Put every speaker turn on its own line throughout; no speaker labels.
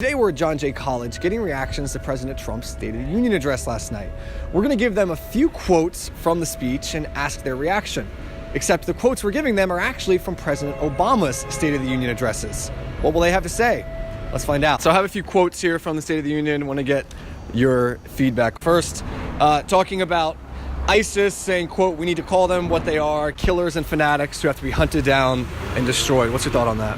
Today we're at John Jay College getting reactions to President Trump's State of the Union address last night. We're going to give them a few quotes from the speech and ask their reaction. Except the quotes we're giving them are actually from President Obama's State of the Union addresses. What will they have to say? Let's find out. So I have a few quotes here from the State of the Union. I want to get your feedback. First, talking about ISIS, saying, quote, "We need to call them what they are, killers and fanatics who have to be hunted down and destroyed." What's your thought on that?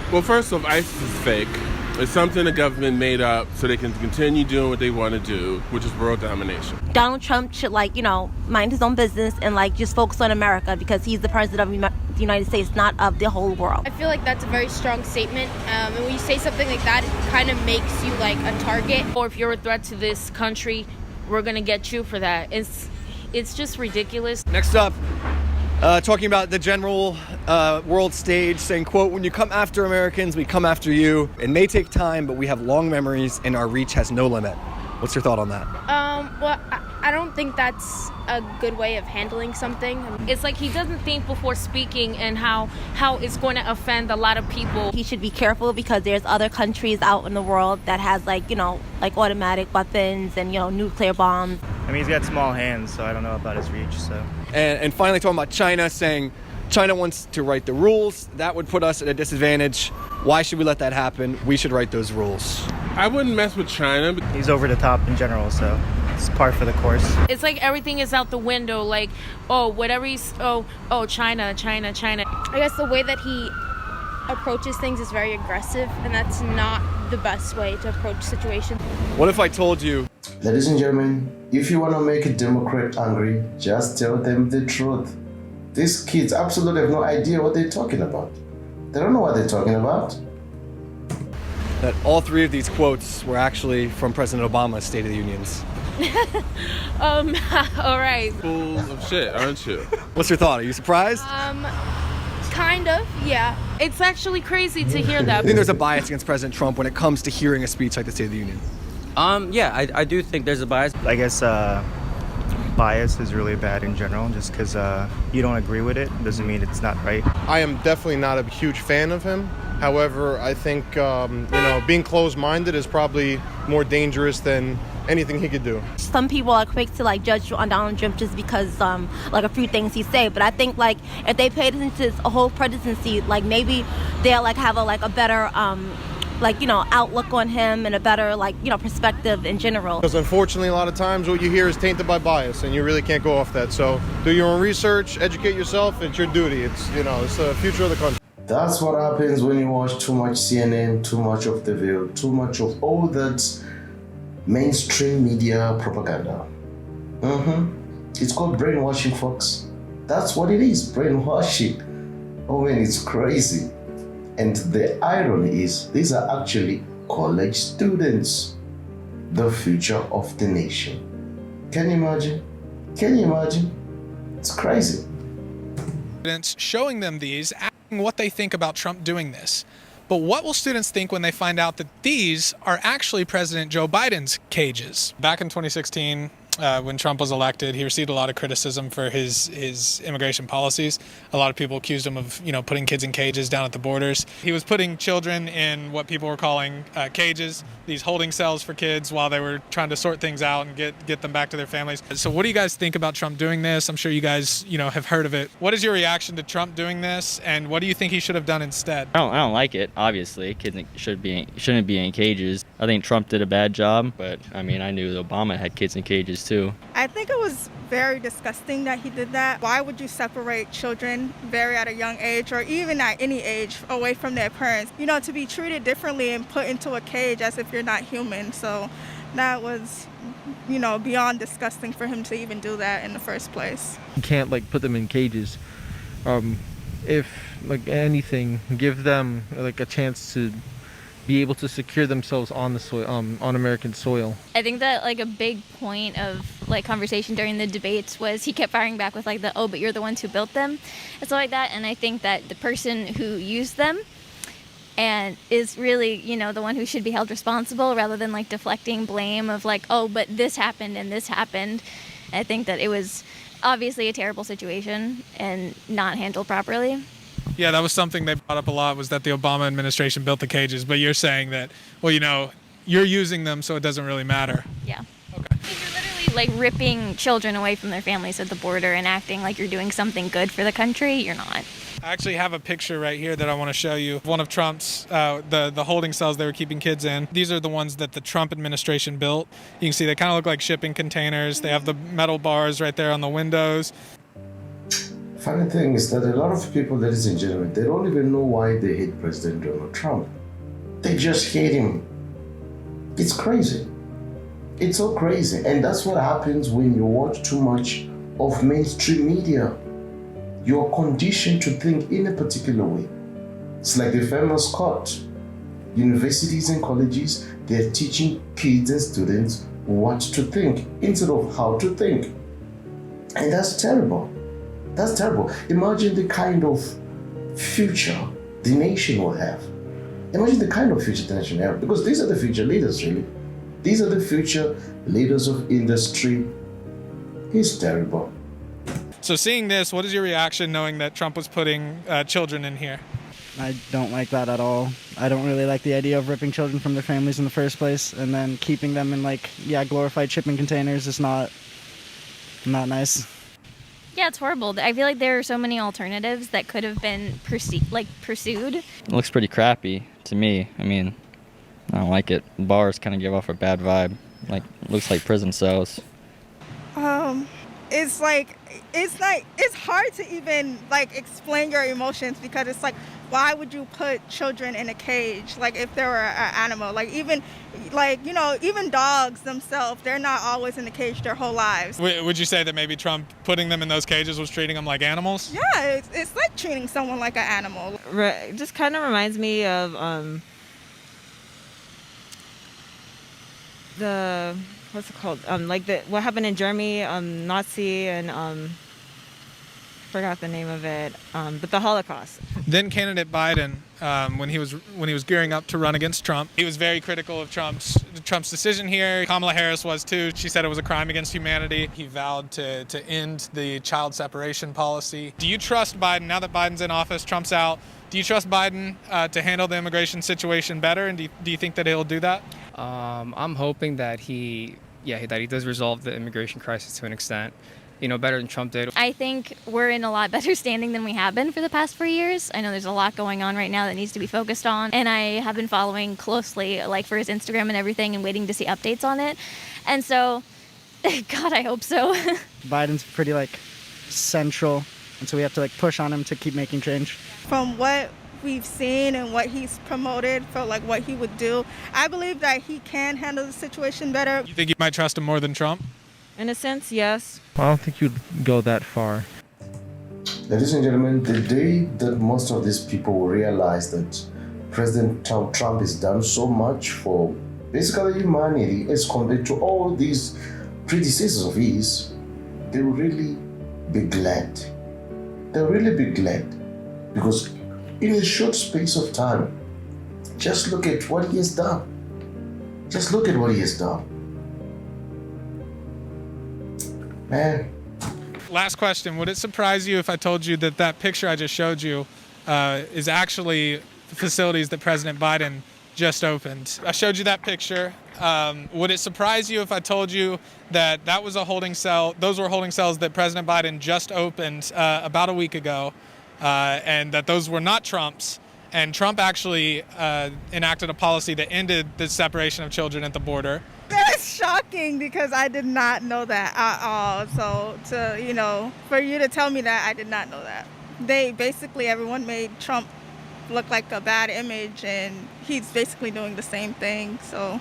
Well, first off, ISIS is fake. It's something the government made up so they can continue doing what they want to do, which is world domination.
Donald Trump should, mind his own business and, just focus on America because he's the president of the United States, not of the whole world.
I feel like that's a very strong statement. And when you say something like that, it kind of makes you, a target.
Or if you're a threat to this country, we're going to get you for that. It's just ridiculous.
Next up, talking about the general world stage, saying, quote, "When you come after Americans, we come after you. It may take time, but we have long memories and our reach has no limit." What's your thought on that?
Well, I don't think that's a good way of handling something.
It's like he doesn't think before speaking and how it's going to offend a lot of people.
He should be careful because there's other countries out in the world that has automatic weapons and, nuclear bombs.
I mean, he's got small hands, so I don't know about his reach, so.
And finally talking about China, saying China wants to write the rules. That would put us at a disadvantage. Why should we let that happen? We should write those rules.
I wouldn't mess with China.
He's over the top in general, so it's par for the course.
It's like everything is out the window, China.
I guess the way that he approaches things is very aggressive, and that's not the best way to approach situations.
What if I told you?
Ladies and gentlemen, if you want to make a Democrat angry, just tell them the truth. These kids absolutely have no idea what they're talking about. They don't know what they're talking about.
That all three of these quotes were actually from President Obama's State of the Unions.
All right.
Full of shit, aren't you?
What's your thought? Are you surprised?
Kind of, yeah.
It's actually crazy to hear that.
I think there's a bias against President Trump when it comes to hearing a speech like the State of the Union.
I do think there's a bias.
I guess bias is really bad in general. Just because you don't agree with it doesn't mean it's not right.
I am definitely not a huge fan of him. However, I think, being closed-minded is probably more dangerous than anything he could do.
Some people are quick to judge on Donald Trump just because a few things he say, but I think if they paid attention to his whole presidency, maybe they'll have a better outlook on him and a better perspective in general.
Because unfortunately a lot of times what you hear is tainted by bias and you really can't go off that. So do your own research, educate yourself, it's your duty. It's the future of the country.
That's what happens when you watch too much CNN, too much of The View, too much of all that mainstream media propaganda. It's called brainwashing, folks. That's what it is, brainwashing. Oh man, it's crazy. And the irony is, these are actually college students, the future of the nation. Can you imagine? Can you imagine? It's crazy.
Showing them these, asking what they think about Trump doing this. But what will students think when they find out that these are actually President Joe Biden's cages? Back in 2016, when Trump was elected, he received a lot of criticism for his immigration policies. A lot of people accused him of, putting kids in cages down at the borders. He was putting children in what people were calling cages, these holding cells for kids while they were trying to sort things out and get them back to their families. So what do you guys think about Trump doing this? I'm sure you guys, have heard of it. What is your reaction to Trump doing this, and what do you think he should have done instead?
I don't like it, obviously. Kids shouldn't be in cages. I think Trump did a bad job, but I knew Obama had kids in cages too.
I think it was very disgusting that he did that. Why would you separate children at a young age or even at any age away from their parents? To be treated differently and put into a cage as if you're not human. So that was, beyond disgusting for him to even do that in the first place.
You can't put them in cages. If anything, give them a chance to be able to secure themselves on the soil, on American soil.
I think that a big point of conversation during the debates was he kept firing back with but you're the ones who built them and stuff like that. And I think that the person who used them and is really, the one who should be held responsible rather than deflecting blame of but this happened and this happened. I think that it was obviously a terrible situation and not handled properly.
Yeah, that was something they brought up a lot, was that the Obama administration built the cages, but you're saying that, well, you're using them, so it doesn't really matter.
Yeah. Okay. You're literally like ripping children away from their families at the border and acting like you're doing something good for the country. You're not.
I actually have a picture right here that I want to show you. One of Trump's, the holding cells they were keeping kids in. These are the ones that the Trump administration built. You can see they kind of look like shipping containers. They have the metal bars right there on the windows.
Funny thing is that a lot of people, ladies and gentlemen, they don't even know why they hate President Donald Trump. They just hate him. It's crazy. It's so crazy. And that's what happens when you watch too much of mainstream media. You're conditioned to think in a particular way. It's like the famous quote. Universities and colleges, they're teaching kids and students what to think instead of how to think. And that's terrible. That's terrible. Imagine the kind of future the nation will have. Imagine the kind of future the nation will have. Because these are the future leaders, really. These are the future leaders of industry. It's terrible.
So seeing this, what is your reaction knowing that Trump was putting children in here?
I don't like that at all. I don't really like the idea of ripping children from their families in the first place and then keeping them in glorified shipping containers is not nice.
Yeah, it's horrible. I feel like there are so many alternatives that could have been pursued.
It looks pretty crappy to me. I mean, I don't like it. Bars kind of give off a bad vibe. Looks like prison cells.
It's hard to even explain your emotions, because it's like, why would you put children in a cage? If they were an animal, even dogs themselves, they're not always in the cage their whole lives.
Would you say that maybe Trump putting them in those cages was treating them like animals?
Yeah, it's like treating someone like an animal.
It just kind of reminds me of what's it called? What happened in Germany, Nazi and forgot the name of it, but the Holocaust.
Then candidate Biden, when he was gearing up to run against Trump, he was very critical of Trump's decision here. Kamala Harris was too. She said it was a crime against humanity. He vowed to end the child separation policy. Do you trust Biden, now that Biden's in office, Trump's out, do you trust Biden to handle the immigration situation better, and do you think that he'll do that?
I'm hoping that he does resolve the immigration crisis to an extent, better than Trump did.
I think we're in a lot better standing than we have been for the past 4 years. I know there's a lot going on right now that needs to be focused on, and I have been following closely, for his Instagram and everything, and waiting to see updates on it. And so, God, I hope so.
Biden's pretty central, and so we have to push on him to keep making change.
From what we've seen and what he's promoted for what he would do, I believe that he can handle the situation better.
You think you might trust him more than Trump?
In a sense, yes.
I don't think you'd go that far.
Ladies and gentlemen, the day that most of these people will realize that President Trump has done so much for basically humanity as compared to all these predecessors of his, they will really be glad. They'll really be glad, because in a short space of time, just look at what he has done. Just look at what he has done. Man.
Last question. Would it surprise you if I told you that picture I just showed you is actually the facilities that President Biden just opened? I showed you that picture. Would it surprise you if I told you that was a holding cell? Those were holding cells that President Biden just opened about a week ago, and that those were not Trump's. And Trump actually enacted a policy that ended the separation of children at the border.
That's shocking, because I did not know that at all. So for you to tell me that, I did not know that. Everyone made Trump look like a bad image, and he's basically doing the same thing. So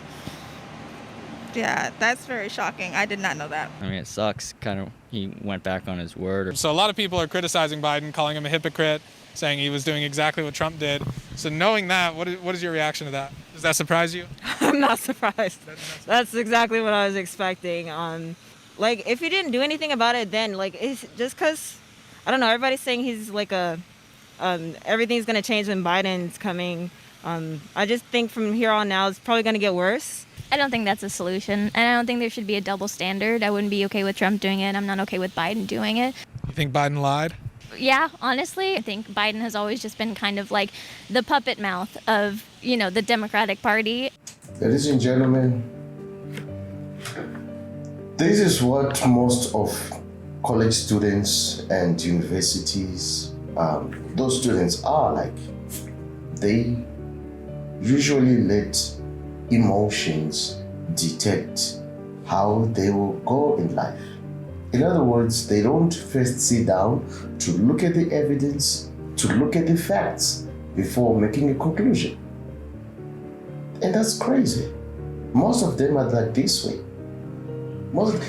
yeah, that's very shocking. I did not know that.
I mean, it sucks. He went back on his word.
So a lot of people are criticizing Biden, calling him a hypocrite, saying he was doing exactly what Trump did. So knowing that, what is your reaction to that? Does that surprise you?
I'm not surprised. That's exactly what I was expecting. If he didn't do anything about it, then it's just because, I don't know, everybody's saying he's everything's gonna change when Biden's coming. I just think from here on out, it's probably gonna get worse.
I don't think that's a solution, and I don't think there should be a double standard. I wouldn't be okay with Trump doing it. I'm not okay with Biden doing it.
You think Biden lied?
Yeah, honestly, I think Biden has always just been kind of like the puppet mouth of, the Democratic Party.
Ladies and gentlemen, this is what most of college students and universities, those students are like. They usually let emotions dictate how they will go in life. In other words, they don't first sit down to look at the evidence, to look at the facts before making a conclusion. And that's crazy. Most of them are like this way.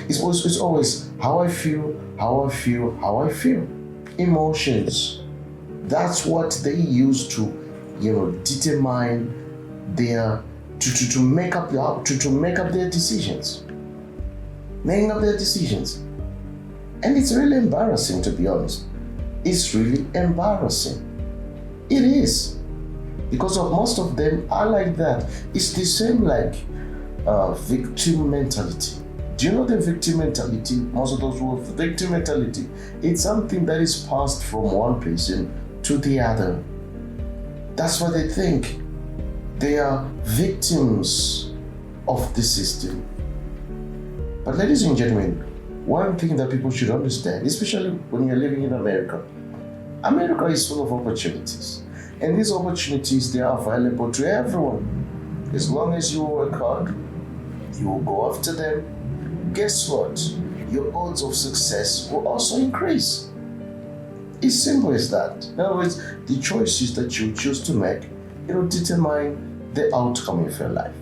It's always how I feel, how I feel, how I feel. Emotions. That's what they use to, determine their to make up their decisions. Making up their decisions. And it's really embarrassing, to be honest. It's really embarrassing. It is. Because most of them are like that. It's the same like victim mentality. Do you know the victim mentality? Most of those words, victim mentality, it's something that is passed from one person to the other. That's what they think. They are victims of the system. But ladies and gentlemen, one thing that people should understand, especially when you're living in America, America is full of opportunities. And these opportunities, they are available to everyone. As long as you work hard, you will go after them. Guess what? Your odds of success will also increase. It's simple as that. In other words, the choices that you choose to make, it will determine the outcome of your life.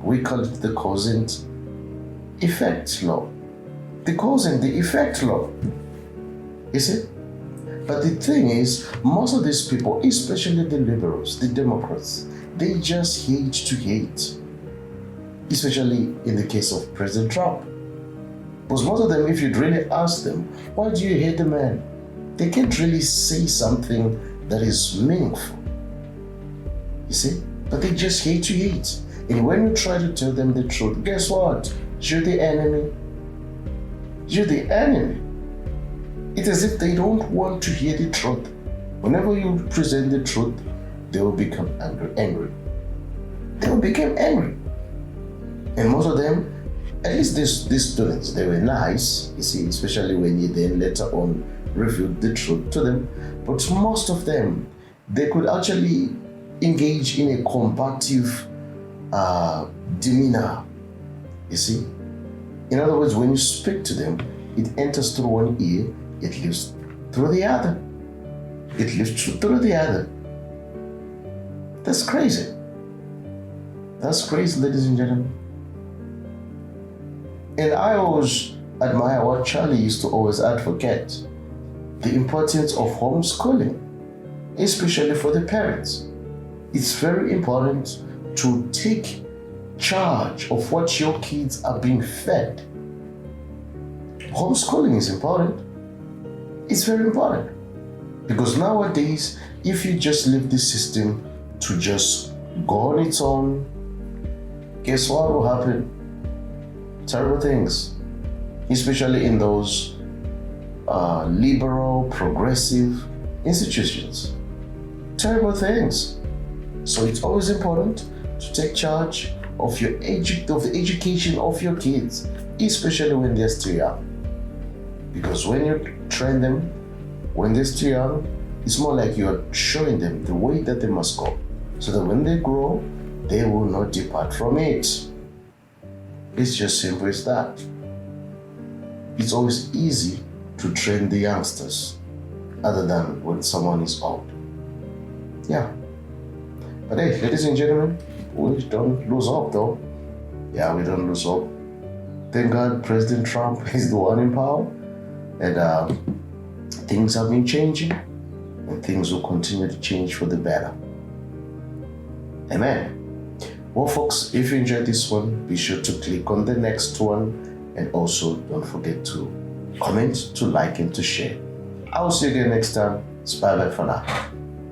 We call it the cause and effect law. The cause and the effect law. You see? But the thing is, most of these people, especially the liberals, the Democrats, they just hate to hate. Especially in the case of President Trump. Because most of them, if you'd really ask them, why do you hate the man? They can't really say something that is meaningful. You see? But they just hate to hate. And when you try to tell them the truth, guess what? You're the enemy. You're the enemy. It's as if they don't want to hear the truth. Whenever you present the truth, they will become angry. They will become angry. And most of them, at least these students, they were nice, you see, especially when you then later on revealed the truth to them. But most of them, they could actually engage in a combative demeanor, you see. In other words, when you speak to them, it enters through one ear, it leaves through the other. It leaves through the other. That's crazy. That's crazy, ladies and gentlemen. And I always admire what Charlie used to always advocate, the importance of homeschooling, especially for the parents. It's very important to take charge of what your kids are being fed. Homeschooling is important. It's very important. Because nowadays, if you just leave the system to just go on its own, guess what will happen? Terrible things, especially in those liberal, progressive institutions. Terrible things. So it's always important to take charge of the education of your kids, especially when they're still young. Because when you train them, when they're still young, it's more like you're showing them the way that they must go, so that when they grow, they will not depart from it. It's just simple as that. It's always easy to train the youngsters, other than when someone is old. Yeah. But hey, ladies and gentlemen, we don't lose hope though. Yeah, we don't lose hope. Thank God President Trump is the one in power. And things have been changing, and things will continue to change for the better. Amen. Well, folks, if you enjoyed this one, be sure to click on the next one, and also don't forget to comment, to like, and to share. I will see you again next time. Bye bye for now.